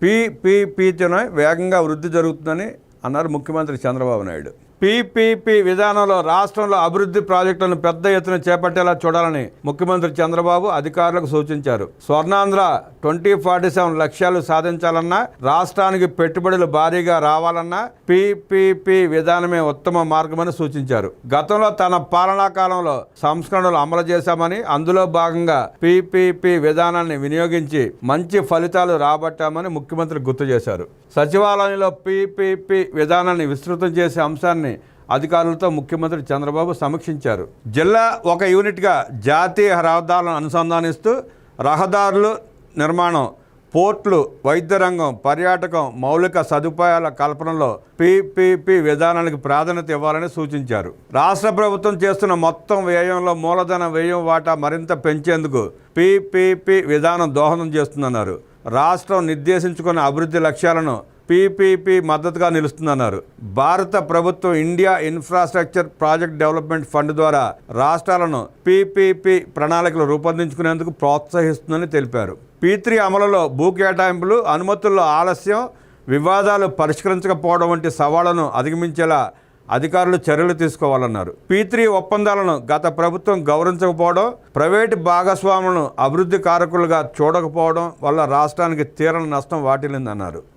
పీపీపీతోనే వేగంగా వృద్ధి జరుగుతుందని అన్నారు ముఖ్యమంత్రి చంద్రబాబు నాయుడు. పీపీపీ విధానంలో రాష్ట్రంలో అభివృద్ధి ప్రాజెక్టులను పెద్ద ఎత్తున చేపట్టేలా చూడాలని ముఖ్యమంత్రి చంద్రబాబు అధికారులకు సూచించారు. స్వర్ణాంధ్ర 2047 లక్ష్యాలు సాధించాలన్నా, రాష్ట్రానికి పెట్టుబడులు భారీగా రావాలన్నా పీపీపీ విధానమే ఉత్తమ మార్గమని సూచించారు. గతంలో తన పాలనా కాలంలో సంస్కరణలు అమలు చేశామని, అందులో భాగంగా పీపీపీ విధానాన్ని వినియోగించి మంచి ఫలితాలు రాబట్టామని ముఖ్యమంత్రి గుర్తు చేశారు. సచివాలయంలో పీపీపీ విధానాన్ని విస్తృతం చేసే అంశాన్ని అధికారులతో ముఖ్యమంత్రి చంద్రబాబు సమీక్షించారు. జిల్లా ఒక యూనిట్గా జాతీయ రహదారులను అనుసంధానిస్తూ రహదారులు నిర్మాణం, పోర్టులు, వైద్య రంగం, పర్యాటకం, మౌలిక సదుపాయాల కల్పనలో పీపీపీ విధానానికి ప్రాధాన్యత ఇవ్వాలని సూచించారు. రాష్ట్ర ప్రభుత్వం చేస్తున్న మొత్తం వ్యయంలో మూలధన వ్యయం వాటా మరింత పెంచేందుకు పీపీపీ విధానం దోహదం చేస్తుందన్నారు. రాష్ట్రం నిర్దేశించుకున్న అభివృద్ధి లక్ష్యాలను పీపీపీ మద్దతుగా నిలుస్తుందన్నారు. భారత ప్రభుత్వం India infrastructure project development fund ద్వారా రాష్ట్రాలను పీపీపీ ప్రణాళికలు రూపొందించుకునేందుకు ప్రోత్సహిస్తుందని తెలిపారు. P3 అమలులో భూ కేటాయింపులు, అనుమతుల్లో ఆలస్యం, వివాదాలు పరిష్కరించకపోవడం వంటి సవాళ్లను అధిగమించేలా అధికారులు చర్యలు తీసుకోవాలన్నారు. P3 ఒప్పందాలను గత ప్రభుత్వం గౌరవించకపోవడం, ప్రైవేటు భాగస్వాములను అభివృద్ధి కారకులుగా చూడకపోవడం వల్ల రాష్ట్రానికి తీరని నష్టం వాటిల్లిందన్నారు.